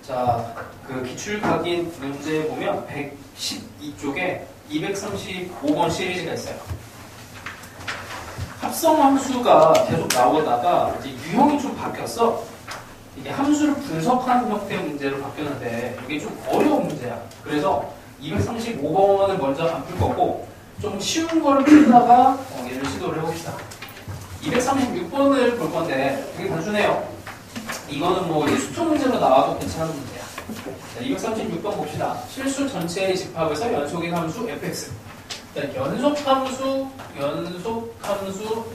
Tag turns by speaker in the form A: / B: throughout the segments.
A: 자, 그 기출각인 문제 보면 112쪽에 235번 시리즈가 있어요. 합성함수가 계속 나오다가 이제 유형이 좀 바뀌었어. 이게 함수를 분석하는 형태의 문제로 바뀌었는데 이게 좀 어려운 문제야. 그래서 235번을 먼저 안 풀 거고 좀 쉬운 거를 풀다가 얘를 시도를 해봅시다. 236번을 볼 건데 되게 단순해요. 이거는 뭐 수투 문제로 나와도 괜찮은 문제야. 자, 236번 봅시다. 실수 전체의 집합에서 연속인 함수 fx. 연속함수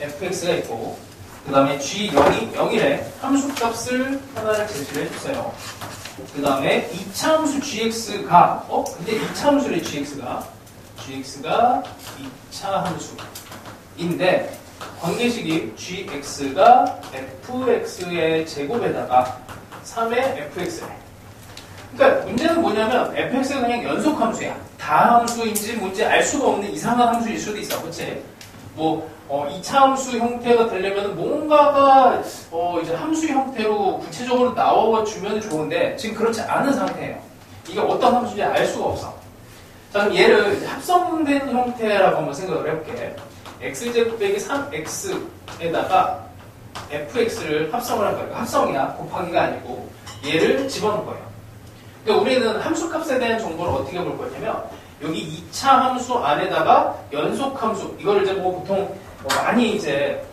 A: fx가 있고, 그 다음에 g0이 0이래. 함수값을 하나를 제시를 해주세요. 그 다음에 2차 함수 gx가, 근데 2차 함수래 gx가 2차 함수인데, 관계식이 gx가 fx의 제곱에다가 3의 fx래. 그러니까 문제는 뭐냐면 fx가 그냥 연속함수야. 다함수인지 뭔지 알 수가 없는 이상한 함수일 수도 있어. 그치? 뭐 2차 함수 형태가 되려면 뭔가가 이제 함수 형태로 구체적으로 나와주면 좋은데 지금 그렇지 않은 상태예요. 이게 어떤 함수인지 알 수가 없어. 자, 그럼 얘를 이제 합성된 형태라고 한번 생각을 해볼게. x제곱 빼기 3x에다가 fx를 합성을 할 거예요. 합성이야. 곱하기가 아니고 얘를 집어넣을 거예요. 그러니까 우리는 함수값에 대한 정보를 어떻게 볼 거냐면 여기 2차 함수 안에다가 연속함수 이걸 이제 뭐 보통 많이 이제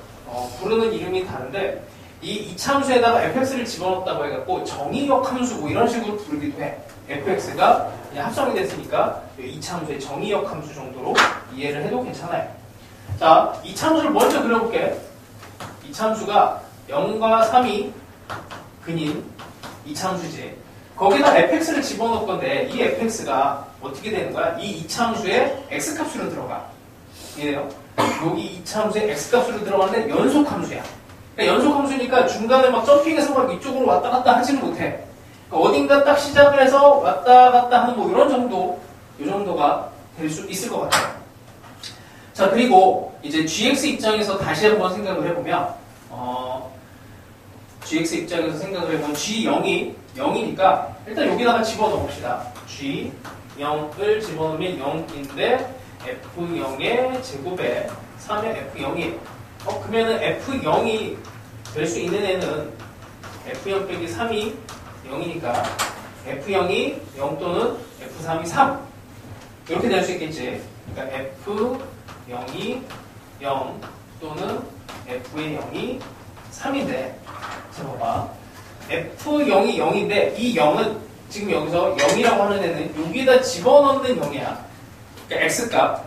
A: 부르는 이름이 다른데 이 2차 함수에다가 fx를 집어넣었다고 해갖고 정의역 함수 뭐 이런 식으로 부르기도 해. fx가 그냥 합성이 됐으니까 2차 함수의 정의역 함수 정도로 이해를 해도 괜찮아요. 자, 2차 함수를 먼저 그려볼게. 2차 함수가 0과 3이 근인 2차 함수지. 거기다 fx를 집어넣을 건데 이 fx가 어떻게 되는 거야? 이 2차 함수에 x값으로 들어가. 이해요? 여기 2차 함수에 x값으로 들어가는데 연속함수야. 그러니까 연속함수니까 중간에 막 점핑해서 막 이쪽으로 왔다 갔다 하지는 못해. 그러니까 어딘가 딱 시작을 해서 왔다 갔다 하는 뭐 이런 정도, 이 정도가 될 수 있을 것 같아요. 자, 그리고 이제 gx 입장에서 다시 한번 생각을 해보면 gx 입장에서 생각을 해보면 g0이 0이니까 일단 여기다가 집어넣어 봅시다. g0을 집어넣으면 0인데 f0의 제곱에 3의 f0이에요. 그러면은 f0이 될 수 있는 애는 f0 빼기 3이 0이니까 f0이 0 또는 f3이 3 이렇게 될 수 있겠지. 그러니까 f0이 0 또는 f의 0이 3인데 자 봐봐. f0이 0인데 이 0은 지금 여기서 0이라고 하는 애는 여기다 집어넣는 0이야. 그러니까 x값.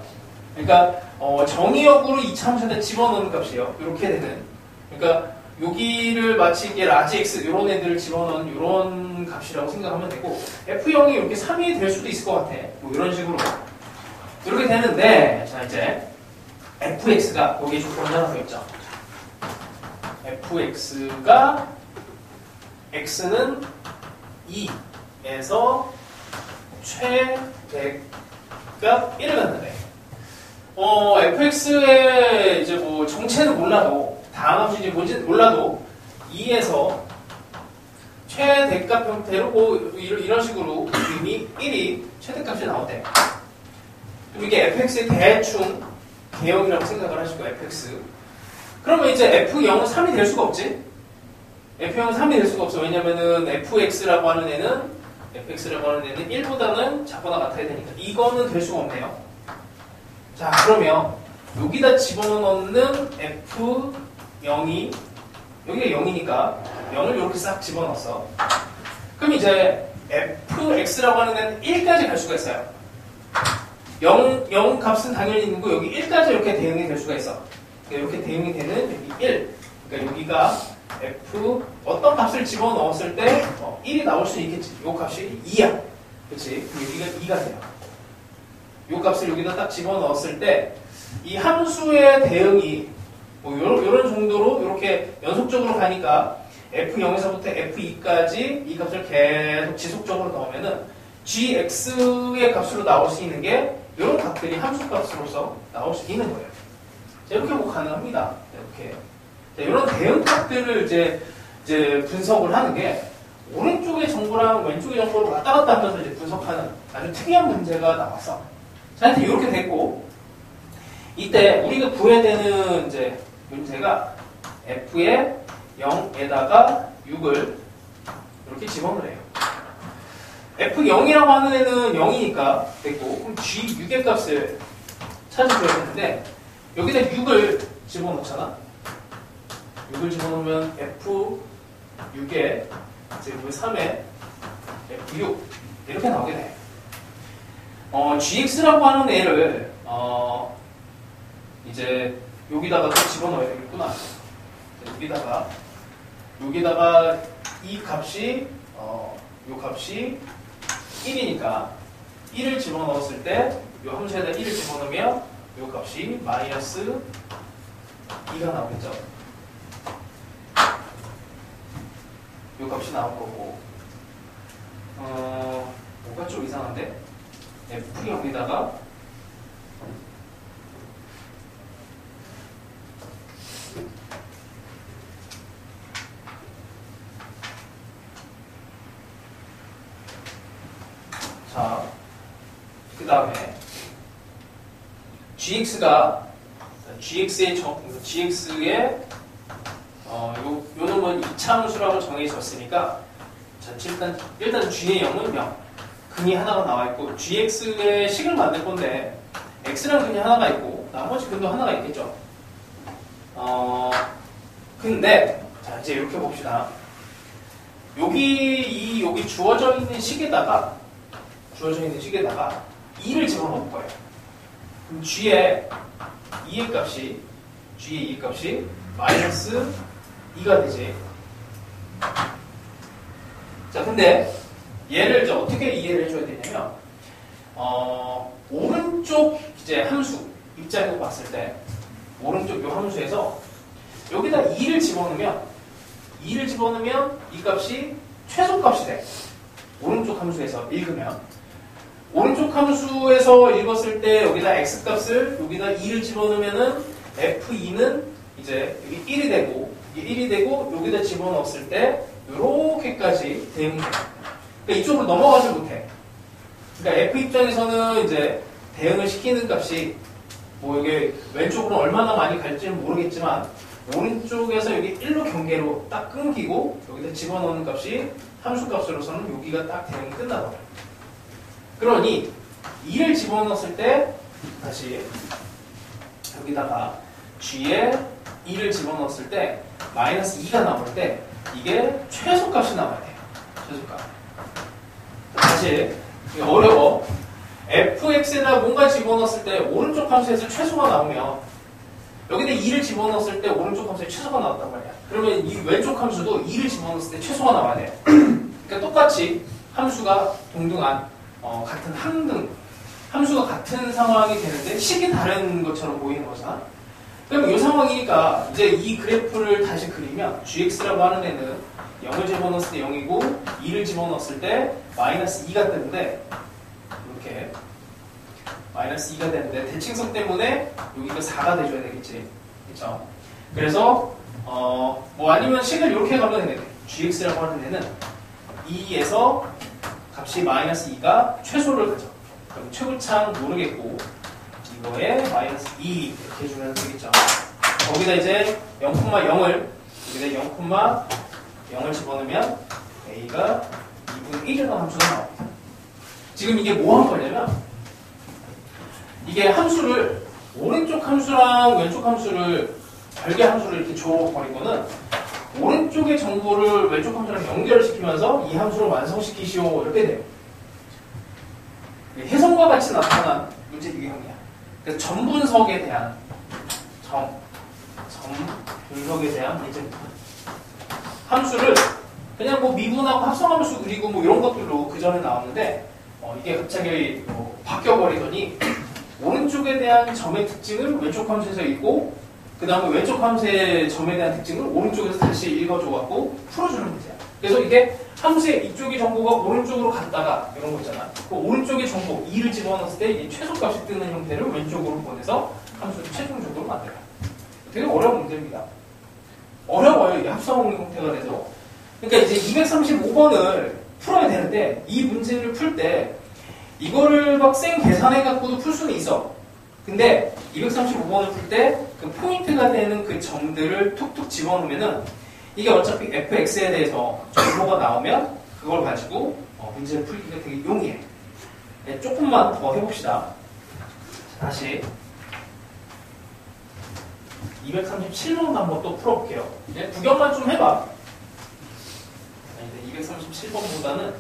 A: 그러니까 정의역으로 2차 함수에다 집어넣는 값이에요. 이렇게 되는. 그러니까 여기를 마치 이게 라지 x 이런 애들을 집어넣는 이런 값이라고 생각하면 되고 f0이 이렇게 3이 될 수도 있을 것 같아. 뭐 이런 식으로. 이렇게 되는데 자 이제 fx가 여기에 조건 하나 더 있죠. fx가 x는 2에서 최대값 1을 갖는데 fx의 이제 뭐 정체는 몰라도 다음 함수인지 뭔지는 몰라도 2에서 최대값 형태로 뭐 이런 식으로 이미 1이 최대값이 나온대. 그럼 이게 fx의 대충 개형이라고 생각을 하시고 fx. 그러면 이제 f0은 3이 될 수가 없지? f0은 3이 될 수가 없어. 왜냐면은 fx라고 하는 애는 1보다는 작거나 같아야 되니까. 이거는 될 수가 없네요. 자, 그러면 여기다 집어넣는 f0이 여기가 0이니까 0을 이렇게 싹 집어넣었어. 그럼 이제 fx라고 하는 애는 1까지 갈 수가 있어요. 0 값은 당연히 있는 거 여기 1까지 이렇게 대응이 될 수가 있어. 이렇게 대응이 되는 여기 1. 그러니까 여기가 f 어떤 값을 집어넣었을 때 1이 나올 수 있겠지. 이 값이 2야. 그렇지? 여기가 2가 돼요. 이 값을 여기다 딱 집어넣었을 때 이 함수의 대응이 뭐 요런 정도로 이렇게 연속적으로 가니까 f0에서부터 f2까지 이 값을 계속 지속적으로 넣으면은 gx의 값으로 나올 수 있는 게 이런 값들이 함수 값으로서 나올 수 있는 거예요. 자, 이렇게 뭐 가능합니다. 이렇게. 자, 이런 대응값들을 이제 분석을 하는 게 오른쪽의 정보랑 왼쪽의 정보를 왔다 갔다 하면서 이제 분석하는 아주 특이한 문제가 나왔어. 자, 하여튼 이렇게 됐고, 이때 우리가 구해야 되는 이제 문제가 f의 0에다가 6을 이렇게 집어넣어요. f0이라고 하는 애는 0이니까 됐고, 그럼 g6의 값을 찾아줘야 되는데, 여기다 6을 집어넣잖아. 6을 집어넣으면 f6에 지금 3에 f6 이렇게 나오게 돼. gx라고 하는 애를 이제 여기다가 또 집어넣어야 되겠구나. 여기다가 이 값이 이 값이 1이니까 1을 집어넣었을 때 이 함수에다 1을 집어넣으면 이 값이 마이너스 2가 나오겠죠. 이 값이 나올 거고, 뭐가 좀 이상한데? f0에다가 자, 그 다음에 gx의 요 놈은 이차함수라고 정해졌으니까, 자, 일단 g의 0은 0, 근이 하나가 나와 있고, gx의 식을 만들 건데 x랑 근이 하나가 있고 나머지 근도 하나가 있겠죠. 근데 자, 이제 이렇게 봅시다. 여기 주어져 있는 식에다가 2를 집어넣을 거예요. 그럼 g의 2의 값이 마이너스 2가 되지. 자, 근데 얘를 이제 어떻게 이해를 해줘야 되냐면, 오른쪽 이제 함수 입장에서 봤을 때, 오른쪽 요 함수에서 여기다 2를 집어넣으면 이 값이 최소값이 돼. 오른쪽 함수에서 읽으면. 오른쪽 함수에서 읽었을 때 여기다 x값을 여기다 2를 집어넣으면은 f2는 이제 여기 1이 되고, 이게 1이 되고 여기다 집어넣었을 때 요렇게까지 대응이 돼요. 그러니까 이쪽으로 넘어가지 못해. 그러니까 f 입장에서는 이제 대응을 시키는 값이 뭐 여기 왼쪽으로 얼마나 많이 갈지는 모르겠지만, 오른쪽에서 여기 1로 경계로 딱 끊기고 여기다 집어넣는 값이 함수 값으로서는 여기가 딱 대응이 끝나버려요. 그러니 2를 집어넣었을 때 다시 여기다가 g에 2를 집어넣었을 때 마이너스 2가 나올 때 이게 최소값이 나와야 돼요. 최소값. 다시 어려워. fx에다 뭔가 집어넣었을 때 오른쪽 함수에서 최소가 나오면 여기다 2를 집어넣었을 때 오른쪽 함수에 최소가 나왔단 말이야. 그러면 이 왼쪽 함수도 2를 집어넣었을 때 최소가 나와야 돼. 그러니까 똑같이 함수가 동등한 같은 함수가 같은 상황이 되는데 식이 다른 것처럼 보이는 거잖아. 그럼 이 상황이니까 이제 이 그래프를 다시 그리면 gx라고 하는 애는 0을 집어넣었을 때 0이고 2를 집어넣었을 때 마이너스 2가 되는데, 이렇게 마이너스 2가 되는데 대칭성 때문에 여기가 4가 돼줘야 되겠지. 그쵸? 그래서 뭐 아니면 식을 이렇게 가면 되겠네. gx라고 하는 애는 2에서 값이 마이너스 2가 최소를 가져. 그럼 최고창 모르겠고 이거에 마이너스 2 이렇게 해주면 되겠죠. 거기다 이제 0,0을 여기다 0,0을 집어넣으면 a가 2분의 1이라는 함수가 나옵니다. 지금 이게 뭐 한 거냐면, 이게 함수를 오른쪽 함수랑 왼쪽 함수를 별개 함수를 이렇게 줘버린 거는 오른쪽의 정보를 왼쪽 함수랑 연결을 시키면서 이 함수를 완성시키시오 이렇게 돼요. 해성과 같이 나타난 문제 유형이야. 그래서 점분석에 대한 점분석에 대한 예제입니다. 함수를 그냥 뭐 미분하고 합성함수 그리고 뭐 이런 것들로 그 전에 나왔는데 이게 갑자기 바뀌어버리더니 오른쪽에 대한 점의 특징을 왼쪽 함수에서 읽고 그 다음에 왼쪽 함수의 점에 대한 특징을 오른쪽에서 다시 읽어줘갖고 풀어주는 문제야. 그래서 이게 함수의 이쪽의 정보가 오른쪽으로 갔다가 이런 거 있잖아. 그 오른쪽의 정보 2를 집어넣었을 때 이 최소값이 뜨는 형태를 왼쪽으로 보내서 함수를 최종적으로 만들어요. 되게 어려운 문제입니다. 어려워요. 이게 합성 형태가 돼서. 그러니까 이제 235번을 풀어야 되는데 이 문제를 풀 때 이거를 막 생 계산해갖고도 풀 수는 있어. 근데 235번을 풀 때 그 포인트가 되는 그 점들을 툭툭 집어넣으면은 이게 어차피 fx에 대해서 정보가 나오면 그걸 가지고 문제를 풀기가 되게 용이해. 네, 조금만 더 해봅시다. 다시 237번 한번 또 풀어볼게요. 네, 구경만 좀 해봐. 237번보다는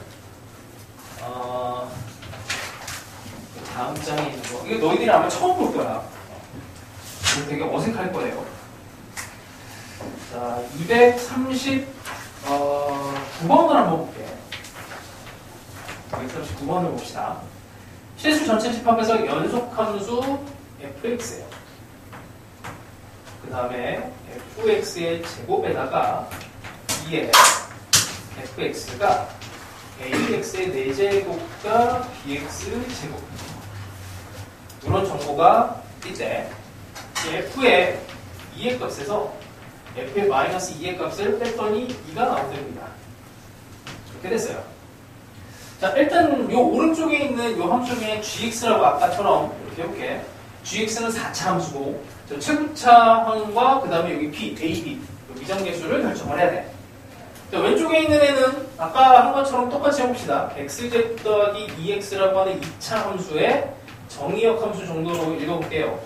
A: 다음 장에 있는 거. 이거 너희들이 아마 처음 볼 거야. 이거 되게 어색할 거예요. 자, 239번을 한번 볼게. 239번을 봅시다. 실수 전체 집합에서 연속함수 fx예요. 그 다음에 fx의 제곱에다가 2의 fx가 ax의 4제곱과 bx 제곱. 이런 정보가 있대. f의 2의 값에서 f의 마이너스 2의 값을 뺐더니 2가 나오됩니다. 이렇게 됐어요. 자, 일단 요 오른쪽에 있는 요 함수 중에 gx라고 아까처럼 이렇게 해볼게. gx는 4차 함수고 저 최고차 항과 그 다음에 여기 b, a, b 미정계수를 결정을 해야 돼. 자, 왼쪽에 있는 애는 아까 한 것처럼 똑같이 해봅시다. x제곱 더하기 2x라고 하는 2차 함수의 정의역 함수 정도로 읽어볼게요.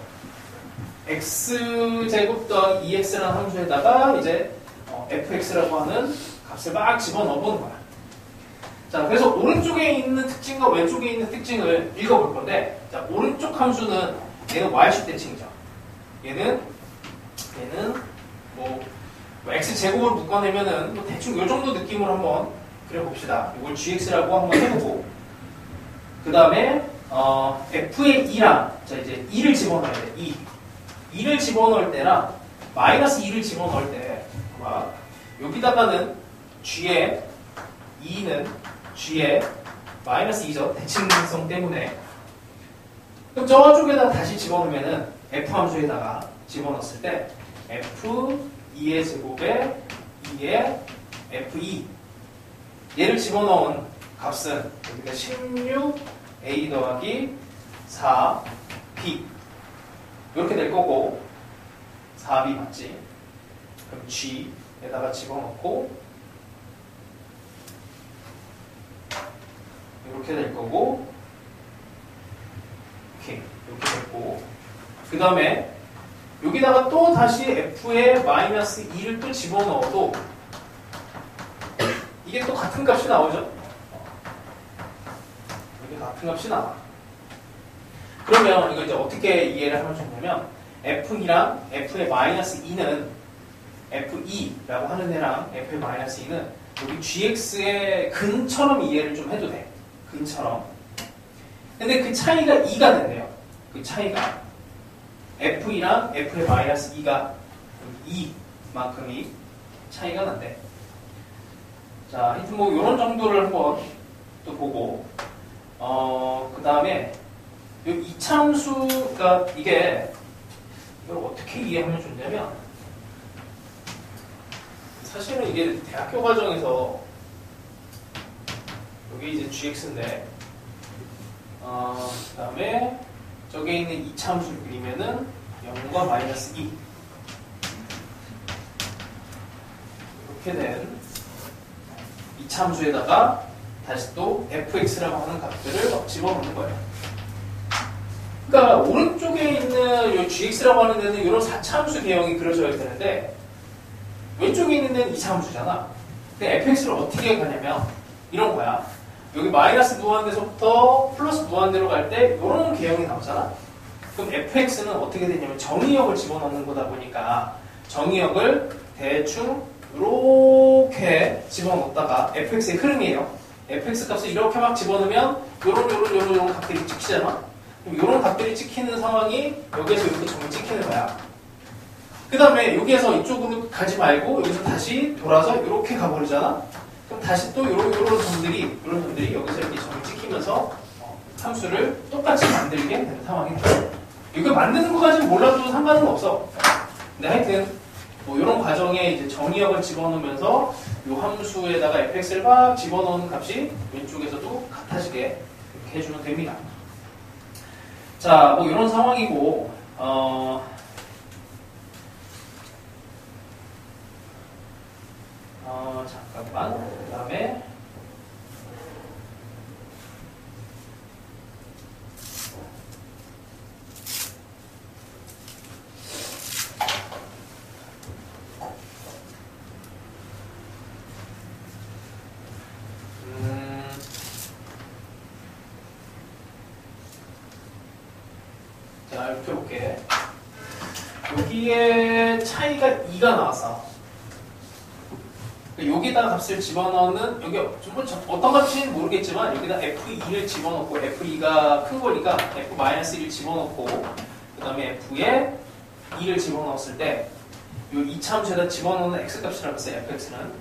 A: x제곱 더하기 2x라는 함수에다가 이제 fx라고 하는 값을 막 집어넣어보는 거야. 자, 그래서 오른쪽에 있는 특징과 왼쪽에 있는 특징을 읽어볼 건데, 자, 오른쪽 함수는 얘는 y축 대칭이죠. 얘는 뭐 x제곱을 묶어내면은 뭐 대충 요 정도 느낌으로 한번 그려봅시다. 이걸 gx라고 한번 해보고, 그 다음에 f의 2랑 자 이제 2를 집어넣어야 돼. 2를 집어넣을 때랑 마이너스 2를 집어넣을 때 여기다가는 g의 2는 g의 마이너스 2죠. 대칭성 때문에. 그럼 저쪽에다 다시 집어넣으면은 f 함수에다가 집어넣었을 때 f2의 제곱에 2의 f2 얘를 집어넣은 값은 여기가 16a 더하기 4b 이렇게 될 거고 4b 맞지? 그럼 g에다가 집어넣고 이렇게 될 거고 오케이 이렇게 됐고 그 다음에 여기다가 또 다시 f의 마이너스 2를 또 집어넣어도 이게 또 같은 값이 나오죠? 이게 같은 값이 나와. 그러면 이거 이제 어떻게 이해를 하면 좋냐면 f2랑 f의 마이너스 2는 f2라고 하는 애랑 f의 마이너스 2는 여기 gx의 근처럼 이해를 좀 해도 돼. 근처럼. 근데 그 차이가 2가 된대요. 그 차이가 f2랑 f의 마이너스 2가 2만큼이 차이가 난대. 자, 하여튼 뭐 이런 정도를 한번 또 보고 그 다음에 이 이차함수가 이게 이걸 어떻게 이해하면 좋냐면 사실은 이게 대학교 과정에서 여기 이제 gx인데 그 다음에 저기에 있는 이차함수를 그리면은 0과 마이너스 2 이렇게 된 이차함수에다가 다시 또 fx라고 하는 값들을 집어넣는 거예요. 그러니까 오른쪽에 있는 이 gx라고 하는 데는 이런 4차함수 개형이 그려져야 되는데 왼쪽에 있는 데는 2차함수잖아. 근데 fx를 어떻게 가냐면 이런 거야. 여기 마이너스 무한대서부터 플러스 무한대로 갈 때 이런 개형이 나오잖아. 그럼 fx는 어떻게 되냐면 정의역을 집어넣는 거다 보니까 정의역을 대충 이렇게 집어넣다가 fx의 흐름이에요. fx 값을 이렇게 막 집어넣으면 요런 값들이 찍히잖아. 그럼 요런 값들이 찍히는 상황이 여기에서 이렇게 점을 찍히는 거야. 그 다음에 여기에서 이쪽으로 가지 말고 여기서 다시 돌아서 이렇게 가버리잖아. 그럼 다시 또 요런 점들이 여기서 이렇게 점을 찍히면서 함수를 똑같이 만들게 되는 상황이 돼요. 이거 만드는 것까지는 몰라도 상관은 없어. 근데 하여튼 뭐 이런 과정에 이제 정의역을 집어넣으면서 요 함수에다가 fx를 막 집어넣은 값이 왼쪽에서도 같아지게 이렇게 해주면 됩니다. 자, 뭐 이런 상황이고, 잠깐만. 그 다음에, 자, 이렇게 볼게. 여기에 차이가 2가 나왔어. 여기다 값을 집어넣는, 여기 어떤 값인지 모르겠지만, 여기다 F2를 집어넣고, F2가 큰 거니까 F-1을 집어넣고, 그 다음에 F에 2를 집어넣었을 때, 요 2차함수에다 집어넣는 X값이라고 했어요, Fx는.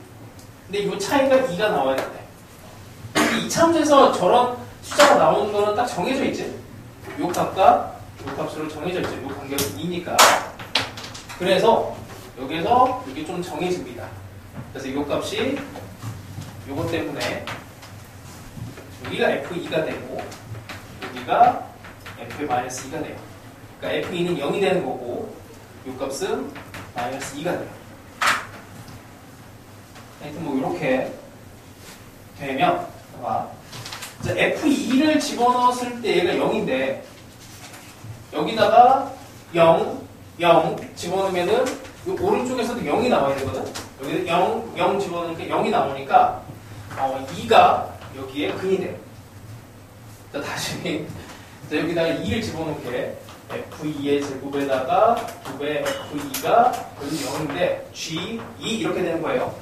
A: 근데 이 차이가 2가 나와야 돼. 이 2차함수에서 저런 숫자가 나오는 거는 딱 정해져 있지? 요 값과 요 값으로 정해져 있죠. 요 간격은 2니까. 그래서 여기서 이게 좀 정해집니다. 그래서 이 값이 요것 때문에 여기가 F2가 되고 여기가 F-2가 돼요. 그러니까 F2는 0이 되는 거고 이 값은 -2가 돼요. 하여튼 뭐 이렇게 되면 F2를 집어넣었을 때 얘가 0인데 여기다가 0 집어넣으면은 이 오른쪽에서도 0이 나와야 되거든. 여기다 0 집어넣으니까 0이 나오니까 2가 여기에 근이 돼요. 자, 다시 자, 여기다가 2를 집어넣게 F2의 제곱에다가 2배 F2가 여기 0인데 G2 이렇게 되는 거예요.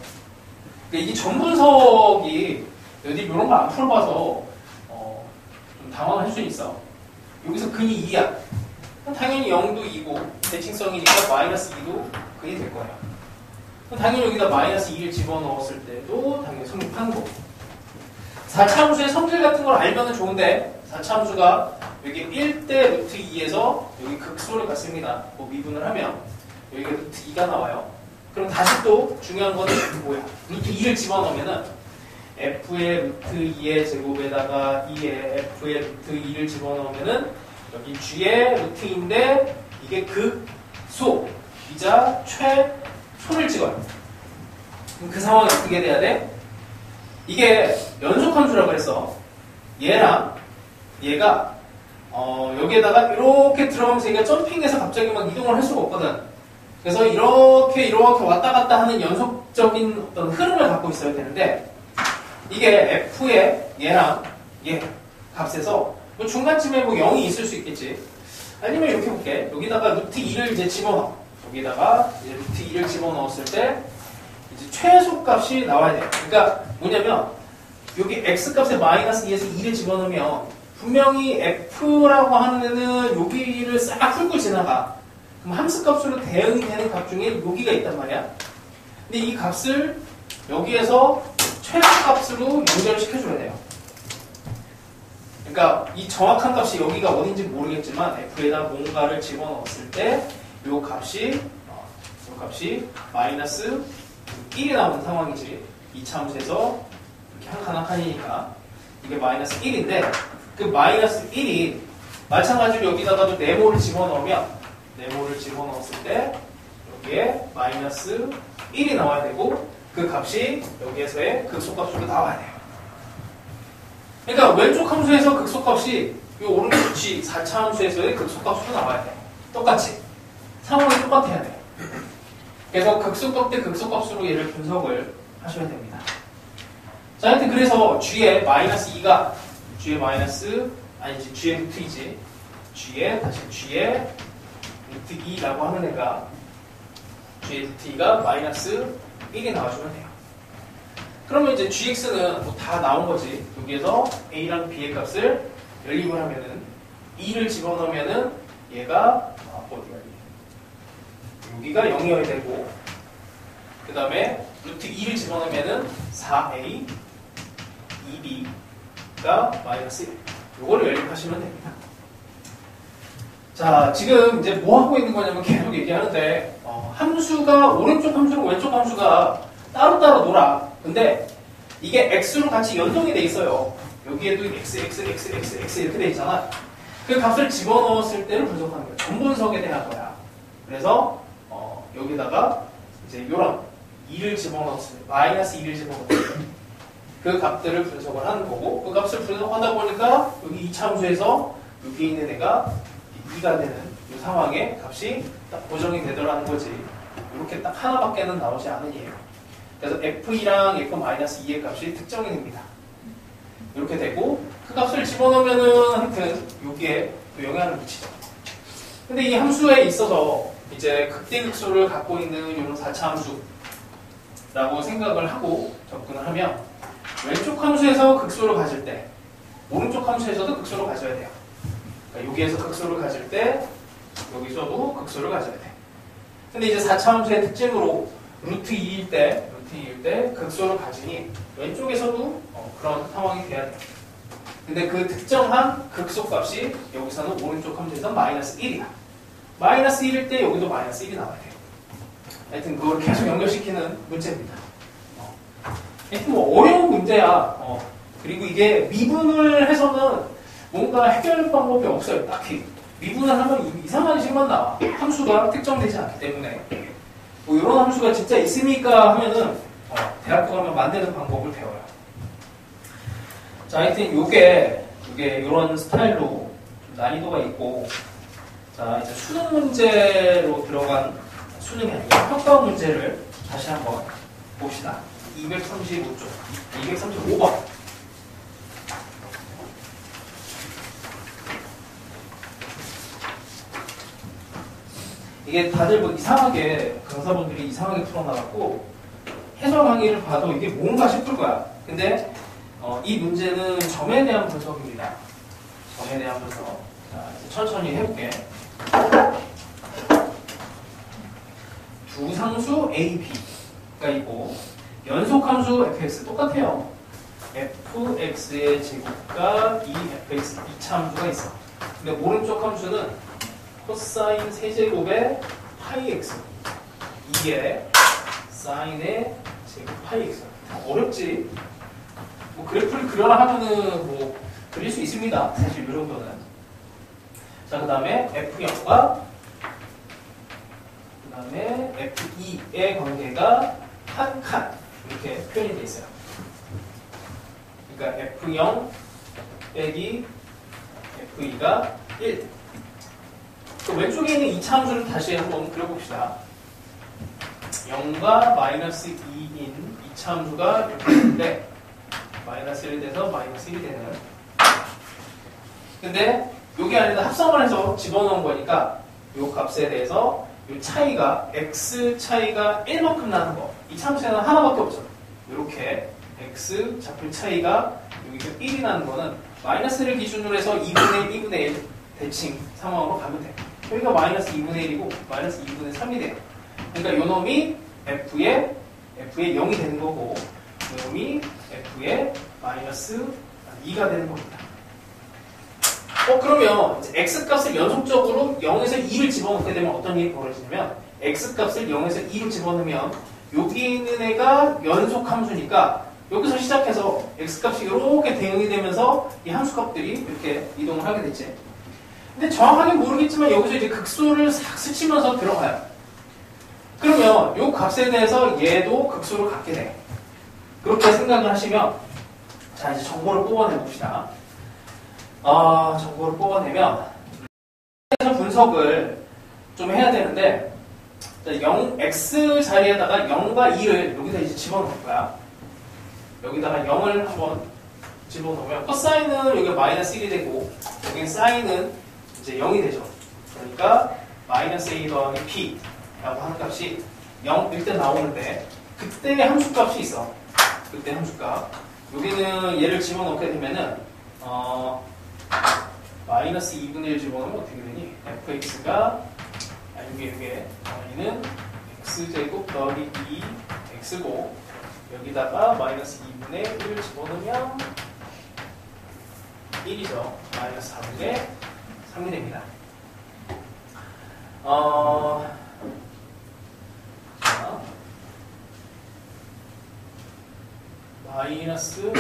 A: 그러니까 이게 전분석이 여기 이런 거 안 풀어봐서 좀 당황할 수 있어. 여기서 근이 2야. 당연히 0도 2고 대칭성이니까 -2도 근이 될 거예요. 당연히 여기다 -2를 집어넣었을 때도 당연히 성립하는 거고. 4차함수의 성질 같은 걸 알면 좋은데 4차함수가 여기 1대 √2에서 여기 극소를 갖습니다. 뭐 미분을 하면 여기가 √2가 나와요. 그럼 다시 또 중요한 거는 뭐야? √2를 집어넣으면은 f의 √2의 제곱에다가 2의 f의 √2를 집어넣으면은 여기 g의 √2인데 이게 극소이자 최소를 찍어요. 그럼 그 상황이 어떻게 돼야 돼? 이게 연속함수라고 했어. 얘랑 얘가 여기에다가 이렇게 들어가면서 얘가 점핑해서 갑자기 막 이동을 할 수가 없거든. 그래서 이렇게 왔다 갔다 하는 연속적인 어떤 흐름을 갖고 있어야 되는데 이게 f의 얘랑 얘 값에서 뭐 중간쯤에 뭐 0이 있을 수 있겠지. 아니면 이렇게 볼게. 여기다가 √2를 이제 집어넣어. 여기다가 이제 √2를 집어넣었을 때 이제 최소값이 나와야 돼. 그러니까 뭐냐면 여기 x값에 -2에서 2를 집어넣으면 분명히 f라고 하는 애는 여기를 싹 훑고 지나가. 그럼 함수값으로 대응이 되는 값 중에 여기가 있단 말이야. 근데 이 값을 여기에서 최소값으로 연결을 시켜줘야 돼요. 그러니까 이 정확한 값이 여기가 어딘지 모르겠지만 f에다 뭔가를 집어넣었을 때 이 값이 -1이 나오는 상황이지. 2차 함수에서 이렇게 한 칸 한 칸이니까 이게 -1인데 그 -1이 마찬가지로 여기다가도 네모를 집어넣으면 네모를 집어넣었을 때 여기에 -1이 나와야 되고 그 값이 여기에서의 극소값으로 나와야 돼요. 그러니까 왼쪽 함수에서 극소값이 이 오른쪽 G 4차 함수에서의 극소값으로 나와야 돼. 똑같이. 상황이 똑같아야 돼. 그래서 극소값 대 극소값으로 얘를 분석을 하셔야 됩니다. 자, 하여튼 그래서 G의 -2가 G의 √2지. G의 √2라고 하는 애가 G의 √2가 -1이 나와주면 돼요. 그러면 이제 gx는 뭐 다 나온 거지. 여기에서 a랑 b의 값을 연립을 하면은 2를 집어넣으면은 얘가 여기가 0이어야 되고 그 다음에 √2를 집어넣으면은 4a 2b가 -1 요거를 연립하시면 됩니다. 자, 지금 이제 뭐 하고 있는 거냐면 계속 얘기하는데 함수가 오른쪽 함수랑 왼쪽 함수가 따로따로 놀아. 근데 이게 x로 같이 연동이 돼 있어요. 여기에도 x 이렇게 돼 있잖아. 그 값을 집어넣었을 때를 분석하는 거야. 전분석에 대한 거야. 그래서 여기다가 이제 요런 2를 집어넣었을 때, 마이너스 2를 집어넣었을 때 그 값들을 분석을 하는 거고, 그 값을 분석하다 보니까 여기 이 참수에서 여기 있는 애가 2가 되는 이 상황에 값이 딱 고정이 되더라는 거지. 이렇게 딱 하나밖에는 나오지 않은 이에요. 그래서 f2랑 f-2의 값이 특정이 됩니다. 이렇게 되고, 그 값을 집어넣으면은 하여튼 여기에 또 영향을 미치죠. 근데 이 함수에 있어서 이제 극대극소를 갖고 있는 이런 4차 함수라고 생각을 하고 접근을 하면 왼쪽 함수에서 극소를 가질 때 오른쪽 함수에서도 극소를 가져야 돼요. 그러니까 여기에서 극소를 가질 때 여기서도 극소를 가져야 돼. 근데 이제 4차 함수의 특징으로 루트 2일 때 극소를 가지니 왼쪽에서도 그런 상황이 돼야 돼요. 근데 그 특정한 극소값이 여기서는 오른쪽 함수에서 마이너스 1이야. 마이너스 1일 때 여기도 마이너스 1이 나와야 돼요. 하여튼 그걸 계속 연결시키는 문제입니다. 하여튼 뭐 어려운 문제야. 그리고 이게 미분을 해서는 뭔가 해결 방법이 없어요. 딱히. 미분을 하면 이상한 식만 나와. 함수가 특정되지 않기 때문에. 뭐 이런 함수가 진짜 있습니까 하면은 대학교 가면 만드는 방법을 배워요. 자, 하여튼 요게 이런 스타일로 좀 난이도가 있고, 자, 이제 수능 문제로 들어간, 수능이 아니라 평가 문제를 다시 한번 봅시다. 235쪽, 235번. 이게 다들 뭐 이상하게, 강사분들이 이상하게 풀어놔갖고, 해설 강의를 봐도 이게 뭔가 싶을 거야. 근데, 이 문제는 점에 대한 분석입니다. 점에 대한 분석. 자, 이제 천천히 해볼게. 두 상수 A, B가 있고, 연속함수 fx 똑같아요. fx의 제곱과 이 fx 2차 함수가 있어. 근데 오른쪽 함수는 코사인 세제곱의 파이 x 2의 사인의 제곱 파이 x. 어렵지? 뭐 그래프를 그려라 하면은 뭐 그릴 수 있습니다. 사실 이 정도는. 자, 그 다음에 f0과 그 다음에 f2의 관계가 한 칸 이렇게 표현이 되어 있어요. 그러니까 f0 빼기 f2가 1. 그 왼쪽에 있는 2차 함수를 다시 한번 그려봅시다. 0과 마이너스 2인 2차 함수가 이렇게 있는데 마이너스 1 돼서 마이너스 1이 되는. 근데 여기 안에다 합성을 해서 집어넣은 거니까 이 값에 대해서 이 차이가 x 차이가 1만큼 나는 거. 이 참수에는 하나밖에 없죠. 이렇게 x 잡힐 차이가 여기서 1이 나는 거는 마이너스를 기준으로 해서 2분의 1, 2분의 1 대칭 상황으로 가면 돼. 여기가 마이너스 2분의 1이고 마이너스 2분의 3이 돼요. 그러니까 요 놈이 f의 0이 되는 거고 요 놈이 f의 마이너스 2가 되는 겁니다. 그러면 이제 x값을 연속적으로 0에서 2를 집어넣게 되면 어떤 일이 벌어지냐면 x값을 0에서 2를 집어넣으면 여기 있는 애가 연속 함수니까 여기서 시작해서 x값이 이렇게 대응이 되면서 이 함수값들이 이렇게 이동을 하게 되지. 근데 정확하게 모르겠지만 여기서 이제 극소를 싹 스치면서 들어가요. 그러면 이 값에 대해서 얘도 극소를 갖게 돼. 그렇게 생각을 하시면 자, 이제 정보를 뽑아내 봅시다. 정보를 뽑아내면 분석을 좀 해야 되는데 0x 자리에다가 0과 2를 여기다 이제 집어넣을 거야. 여기다가 0을 한번 집어넣으면 코사인은 여기 마이너스 1이 되고 여기 사인은 이제 0이 되죠. 그러니까 마이너스 a 더하기 p 라고 하는 값이 0일 때 나오는데 그때 함수값이 있어. 그때 함수값. 여기는 얘를 집어넣게 되면은 마이너스 2분의 1 집어넣으면 어떻게 되니? fx가 이게 여기는 x제곱 더하기 2 x고 여기다가 마이너스 2분의 1을 집어넣으면 1이죠. 마이너스 4분의 3이 됩니다. 자, 마이너스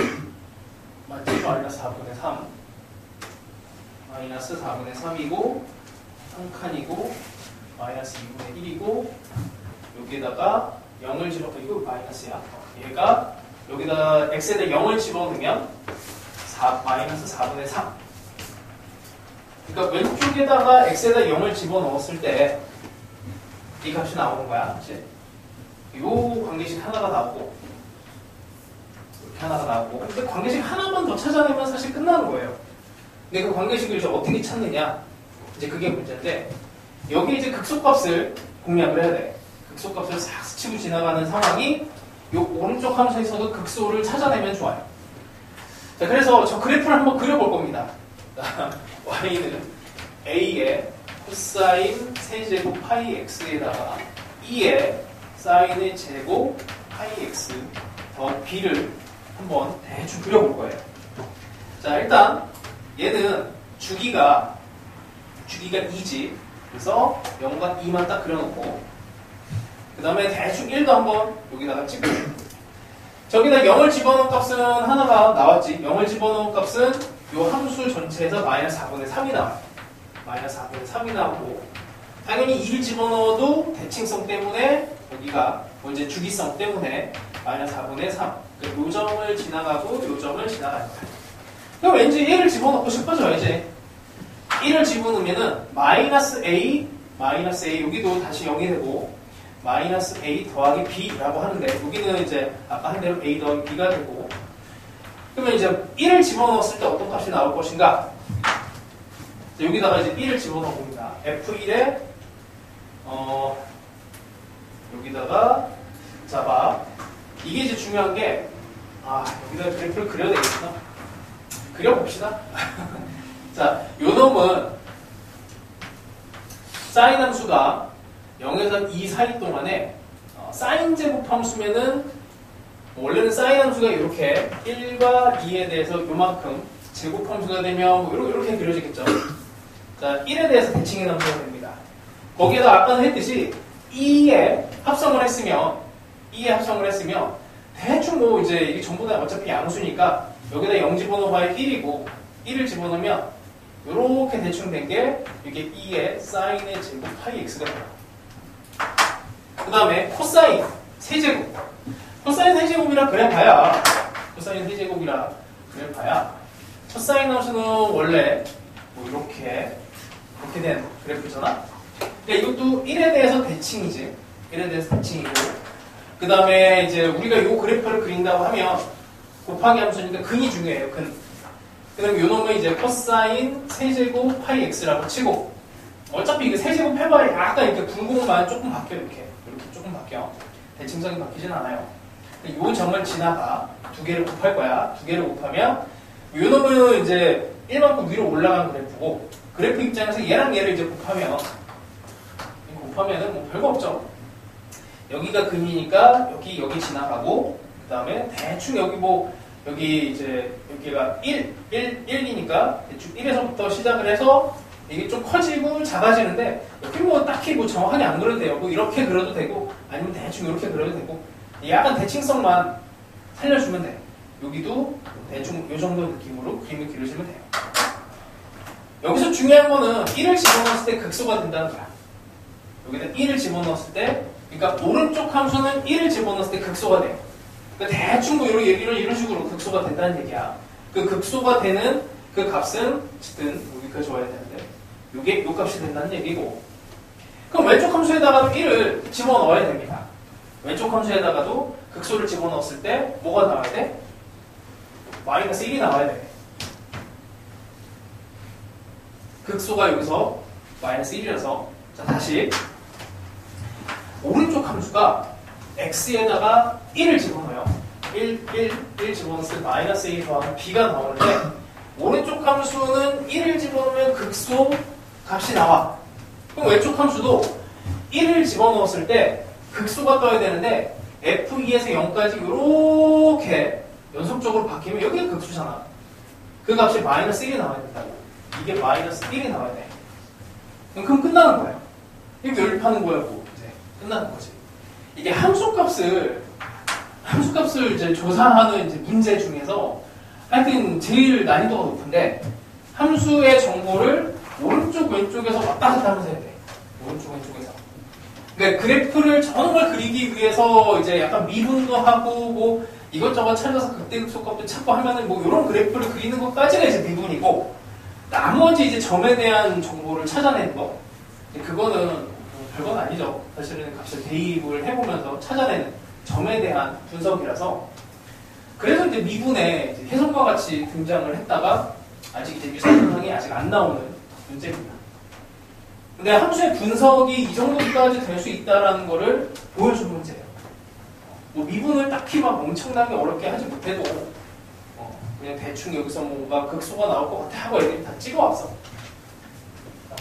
A: 맞지? 마이너스 4분의 3 마이너스 4분의 3이고 3칸이고 마이너스 2분의 1이고 여기에다가 0을 집어 이거 마이너스야. 얘가 여기다 x에다 0을 집어넣으면 마이너스 4분의 3. 그러니까 왼쪽에다가 x에다 0을 집어넣었을 때 이 값이 나오는 거야. 그치? 요 관계식 하나가 나오고 이렇게 하나가 나오고 근데 관계식 하나만 더 찾아내면 사실 끝나는 거예요. 근데 그 관계식을 이제 어떻게 찾느냐 이제 그게 문제인데 여기 이제 극소값을 공략을 해야 돼. 극소값을 싹 스치고 지나가는 상황이 요 오른쪽 함수에서도 극소를 찾아내면 좋아요. 자, 그래서 저 그래프를 한번 그려볼 겁니다. y는 a의 코사인 세제곱 파이 x에다가 2의 사인의 제곱 파이 x 더 b를 한번 대충 그려볼 거예요. 자, 일단 얘는 주기가 2지. 그래서 0과 2만 딱 그려놓고 그 다음에 대충 1도 한번 여기다가 찍고 저기다 0을 집어넣은 값은 하나가 나왔지. 0을 집어넣은 값은 이 함수 전체에서 마이너스 4분의 3이 나와요. 마이너스 4분의 3이 나오고 당연히 2를 집어넣어도 대칭성 때문에 여기가 이제 주기성 때문에 마이너스 4분의 3 요 점을 지나가고 요 점을 지나가는 거야. 그럼 왠지 1을 집어넣고 싶어져야지. 1을 집어넣으면은 마이너스 A 여기도 다시 0이 되고 마이너스 A 더하기 B라고 하는데 여기는 이제 아까 한 대로 A 더하기 B가 되고 그러면 이제 1을 집어넣었을 때 어떤 값이 나올 것인가? 여기다가 이제 1을 집어넣어 봅니다. F1에 여기다가 자 봐. 이게 이제 중요한 게 여기다 그래프를 그려야 되겠구나. 그려봅시다. 자, 요 놈은 사인 함수가 0에서 2 사이 동안에 사인 제곱 함수면은 원래는 사인 함수가 이렇게 1과 2에 대해서 요만큼 제곱 함수가 되면 뭐 이렇게 그려지겠죠. 자, 1에 대해서 대칭의 함수가 됩니다. 거기에다 아까는 했듯이 2에 합성을 했으면 대충 뭐 이제 이게 전부 다 어차피 양수니까 여기다 0 집어넣어봐야 1이고 1을 집어넣으면 이렇게 대충 된 게 이게 2의 사인의 제곱 파이 x가 돼요. 그 다음에 코사인 세제곱. 코사인 세제곱이라 그래봐야 첫 사인 함수는 원래 뭐 이렇게 된 그래프잖아. 근데 이것도 1에 대해서 대칭이지. 1에 대해서 대칭이고 그 다음에 이제 우리가 이 그래프를 그린다고 하면 곱하기 함수니까 근이 중요해요. 근. 그 다음에 요 놈은 이제 코사인 세제곱 파이 x라고 치고 어차피 이게 세제곱 해봐야 약간 이렇게 분모만 조금 바뀌어 이렇게 조금 바뀌어. 대칭성이 바뀌진 않아요. 요 점을 지나가 두 개를 곱할 거야. 두 개를 곱하면 요 놈은 이제 1만큼 위로 올라간 그래프고 그래프 입장에서 얘랑 얘를 이제 곱하면은 뭐 별거 없죠. 여기가 근이니까 여기 지나가고 그 다음에 대충 여기 이제 여기가 1이니까 대충 1에서부터 시작을 해서 이게 좀 커지고 작아지는데 여기 뭐 딱히 뭐 정확하게 안 그려도 돼요. 뭐 이렇게 그려도 되고 아니면 대충 이렇게 그려도 되고 약간 대칭성만 살려주면 돼. 여기도 대충 이 정도 느낌으로 그림을 그려주면 돼요. 여기서 중요한 거는 1을 집어넣었을 때 극소가 된다는 거야. 여기다 1을 집어넣었을 때 그러니까 오른쪽 함수는 1을 집어넣었을 때 극소가 돼요. 그러니까 대충 뭐 이런 식으로 극소가 된다는 얘기야. 그 극소가 되는 그 값은 어쨌든 여기까지 와야 되는데 요게 요 값이 된다는 얘기고 그럼 왼쪽 함수에다가도 1을 집어넣어야 됩니다. 왼쪽 함수에다가도 극소를 집어넣었을 때 뭐가 나와야 돼? 마이너스 1이 나와야 돼. 극소가 여기서 마이너스 1이라서 자 다시 오른쪽 함수가 x에다가 1을 집어넣어요. 1 집어넣었을 때 마이너스 1 더하면 b가 나오는데 오른쪽 함수는 1을 집어넣으면 극소 값이 나와. 그럼 왼쪽 함수도 1을 집어넣었을 때 극소가 떠야 되는데 f2에서 0까지 이렇게 연속적으로 바뀌면 여기가 극소잖아. 그 값이 마이너스 1이 나와야 된다고. 이게 마이너스 1이 나와야 돼. 그럼 끝나는 거예요. 이게 멸입하는 거야 뭐 이제 끝나는 거지. 이게 함수값을 함수값을 이제 조사하는 이제 문제 중에서 하여튼 제일 난이도가 높은데 함수의 정보를 오른쪽 왼쪽에서 왔다 갔다 하면서 해야 돼. 오른쪽 왼쪽에서. 그러니까 그래프를 정말 그리기 위해서 이제 약간 미분도 하고 뭐 이것저것 찾아서 극대극소값도 찾고 하면은 뭐 이런 그래프를 그리는 것까지가 이제 미분이고 나머지 이제 점에 대한 정보를 찾아내는 거 그거는 별건 아니죠. 사실은 값을 대입을 해보면서 찾아내는 점에 대한 분석이라서 그래서 이제 미분에 이제 해석과 같이 등장을 했다가 아직 이제 유사현상이 아직 안 나오는 문제입니다. 근데 함수의 분석이 이 정도까지 될 수 있다는 거를 보여준 문제예요. 뭐 미분을 딱히 막 엄청나게 어렵게 하지 못해도 그냥 대충 여기서 뭔가 극소가 나올 것 같아 하고 애들이 다 찍어왔어.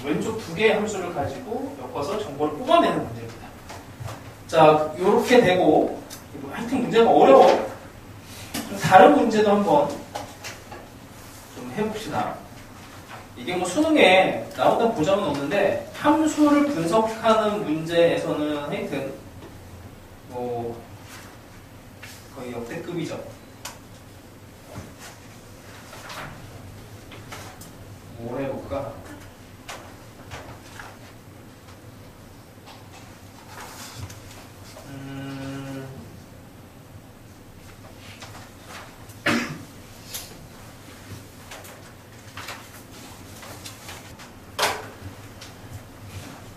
A: 왼쪽 두 개의 함수를 가지고 엮어서 정보를 뽑아내는 문제입니다. 자, 요렇게 되고 하여튼 문제가 어려워. 좀 다른 문제도 한번 좀 해봅시다. 이게 뭐 수능에 나온다는 보장은 없는데 함수를 분석하는 문제에서는 하여튼 뭐 거의 역대급이죠. 뭐 해볼까?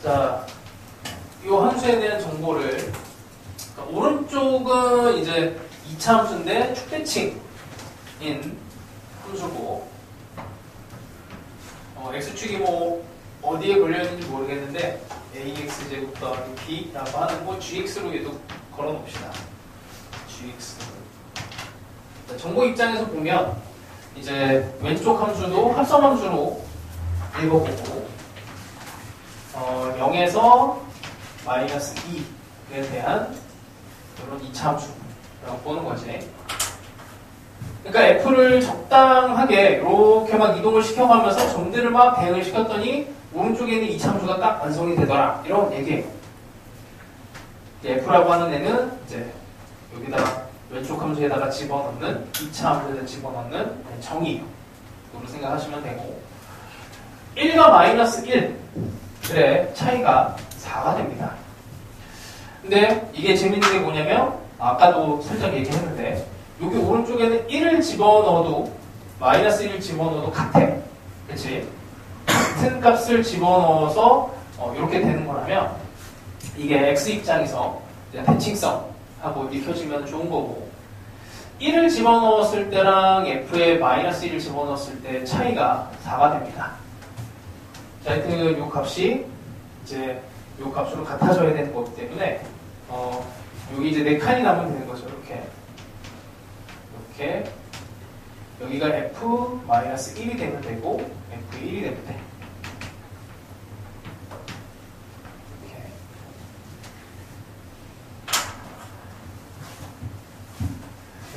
A: 자, 이 함수에 대한 정보를 그러니까 오른쪽은 이제 2차 함수인데 축대칭인 함수고 x축이 뭐 어디에 걸려있는지 모르겠는데 ax제곱 더하기 b라고 하는 거 gx로 얘도 걸어놓읍시다. gx. 자, 정보 입장에서 보면 이제 왼쪽 함수도 합성함수로 읽어보고 0에서 마이너스 2에 대한 이런 2차 함수라고 보는 거지. 그러니까 F를 적당하게 이렇게 막 이동을 시켜가면서 점들을 막 대응을 시켰더니 오른쪽에 있는 2차 함수가 딱 완성이 되더라. 이런 얘기예요. F라고 하는 애는 이제 여기다가 왼쪽 함수에다가 집어넣는 2차 함수에다 집어넣는 정의로 생각하시면 되고 1과 마이너스 1의 차이가 4가 됩니다. 근데 이게 재밌는 게 뭐냐면 아까도 살짝 얘기했는데 여기 오른쪽에는 1을 집어넣어도 마이너스 1을 집어넣어도 같아. 그치? 같은 값을 집어넣어서 이렇게 되는 거라면 이게 x 입장에서 대칭성하고 읽혀지면 좋은 거고 1을 집어넣었을 때랑 f에 마이너스 1을 집어넣었을 때 차이가 4가 됩니다. 자, 하여튼 이 값이 이제 이 값으로 같아져야 되는 거기 때문에 여기 이제 4칸이 남으면 되는 거죠. 이렇게 여기가 f-1이 되면 되고 f1이 되면 돼. 이렇게.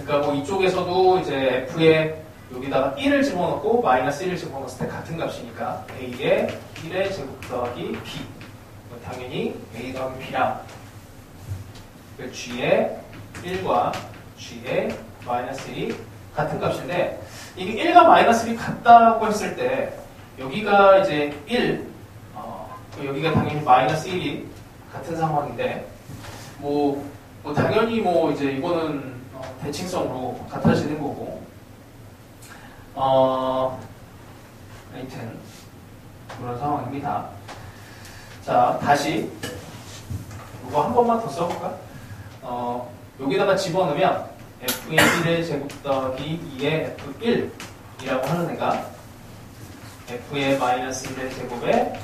A: 그러니까 뭐 이쪽에서도 이제 f에 여기다가 1을 집어넣고 마이너스 1을 집어넣었을 때 같은 값이니까 a에 1의 제곱 더하기 b 당연히 a 더하기 b랑 g의 1과 g의 마이너스 1이 같은 값인데 이게 1과 마이너스 1이 같다고 했을 때 여기가 이제 1 여기가 당연히 마이너스 1이 같은 상황인데 뭐 당연히 뭐 이제 이거는 대칭성으로 같아지는 거고 하여튼 그런 상황입니다. 자, 다시 이거 한 번만 더 써볼까? 여기다가 집어넣으면 f의 1의 제곱 더하기 2의 f1이라고 하는 애가 f의 마이너스 1의 제곱에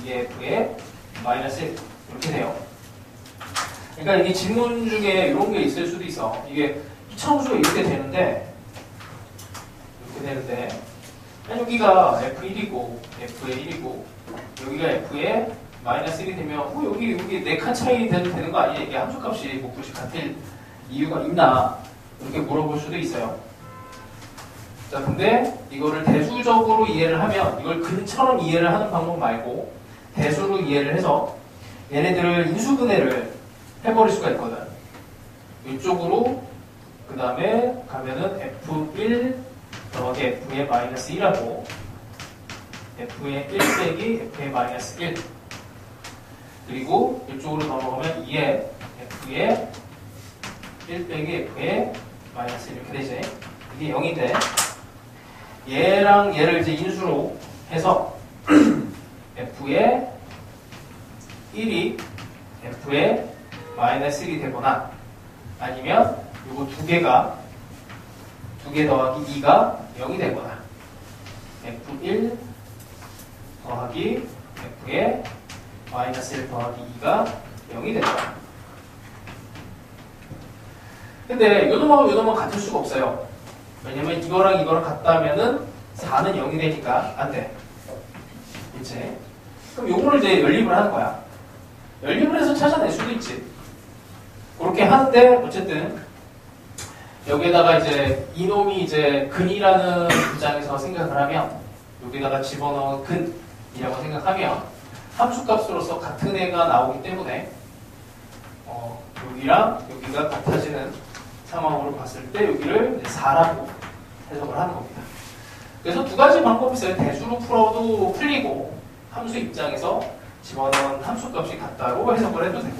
A: 2의 f의 마이너스 1 이렇게 돼요. 그러니까 이게 질문 중에 이런 게 있을 수도 있어. 이게 이차함수가 이렇게 되는데 여기가 f1이고 f의 1이고 여기가 f의 마이너스 1이 되면 여기 4칸 차이 되는 거 아니야? 이게 함수값이 뭐 굳이 같을 이유가 있나? 이렇게 물어볼 수도 있어요. 자, 근데 이거를 대수적으로 이해를 하면 이걸 근처럼 이해를 하는 방법 말고 대수로 이해를 해서 얘네들을 인수분해를 해버릴 수가 있거든. 이쪽으로 그 다음에 가면은 F1 더하기 F의 마이너스 1하고 F의 1 빼기 F의 마이너스 1 그리고 이쪽으로 넘어가면 2의 F의 1 빼기 F의 마이너스 1 이렇게 되지. 이게 0인데 얘랑 얘를 이제 인수로 해서 F의 1이 F의 마이너스 1이 되거나 아니면 요거 두 개 더하기 2가 0이 되거나 F1 더하기 F의 마이너스 1 더하기 2가 0이 되거나. 근데 요놈하고 요놈은 같을 수가 없어요. 왜냐면 이거랑 이거랑 같다면은 4는 0이 되니까 안 돼. 그치? 그럼 요거를 이제 연립을 하는 거야. 연립을 해서 찾아낼 수도 있지. 그렇게 하는데 어쨌든 여기에다가 이제 이놈이 이제 근이라는 입장에서 생각을 하면 여기다가 집어넣은 근이라고 생각하면 함수값으로서 같은 애가 나오기 때문에 여기랑 여기가 같아지는 상황으로 봤을 때 여기를 4라고 해석을 하는 겁니다. 그래서 두 가지 방법이 있어요. 대수로 풀어도 풀리고 함수 입장에서 집어넣은 함수값이 같다고 해석을 해도 되고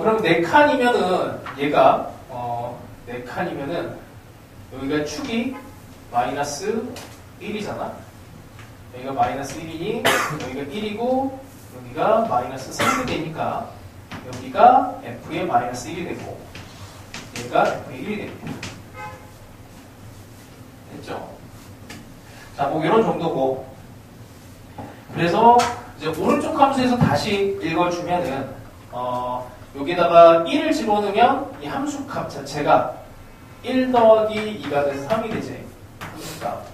A: 그럼 4칸이면은 얘가 4칸이면은 여기가 축이 마이너스 1이잖아. 여기가 마이너스 1이니 여기가 1이고 여기가 마이너스 3이 되니까 여기가 F의 마이너스 1이 되고 얘가 F의 1이 됩니다. 됐죠? 자, 뭐 이런 정도고 그래서 이제 오른쪽 함수에서 다시 읽어주면은 여기다가 1을 집어넣으면 이 함수값 자체가 1 더하기 2가 돼서 3이 되지. 함수값.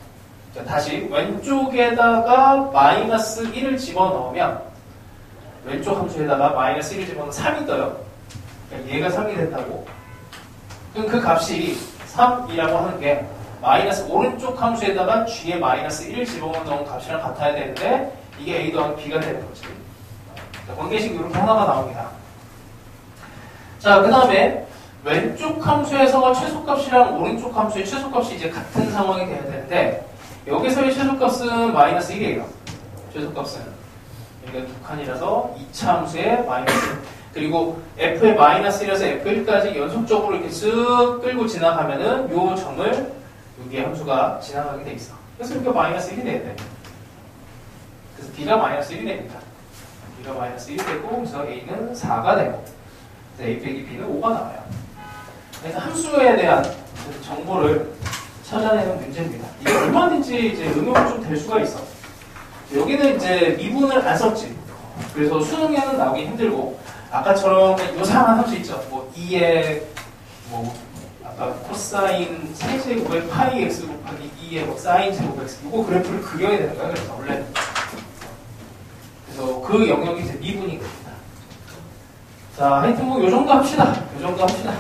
A: 자, 다시 왼쪽에다가 마이너스 1을 집어넣으면 왼쪽 함수에다가 마이너스 1을 집어넣으면 3이 떠요. 그러니까 얘가 3이 된다고. 그럼 그 값이 3이라고 하는 게 마이너스 오른쪽 함수에다가 g의 마이너스 1을 집어넣은 값이랑 같아야 되는데 이게 a 더하기 b가 되는 거지. 자, 관계식 이렇게 하나가 나옵니다. 자, 그 다음에 왼쪽 함수에서 최소값이랑 오른쪽 함수의 최소값이 이제 같은 상황이 돼야 되는데 여기서의 최소값은 마이너스 1이에요. 최소값은 여기가 두 칸이라서 2차 함수의 마이너스 1 그리고 f의 마이너스 1에서 f1까지 연속적으로 이렇게 쓱 끌고 지나가면은 요 점을 여기에 함수가 지나가게 돼 있어. 그래서 여기가 마이너스 1이 돼야 돼. 그래서 b가 마이너스 1이 됩니다. b가 마이너스 1이 되고 그래서 a는 4가 되고 a 빼기 b는 5가 나와요. 그래서 함수에 대한 정보를 찾아내는 문제입니다. 이게 얼마든지 이제 응용이 좀 될 수가 있어. 여기는 이제 미분을 안 썼지. 그래서 수능에는 나오기 힘들고 아까처럼 요상한 함수 있죠. 뭐 2의 뭐 아까 코사인 세제곱의 파이 x 곱하기 2의 뭐 사인 제곱 x 이거 그래프를 그려야 되는 거야. 그래서 원래는. 그래서 그 영역이 이제 미분이 됩니다. 자, 하여튼 뭐 요 정도 합시다. 요 정도 합시다.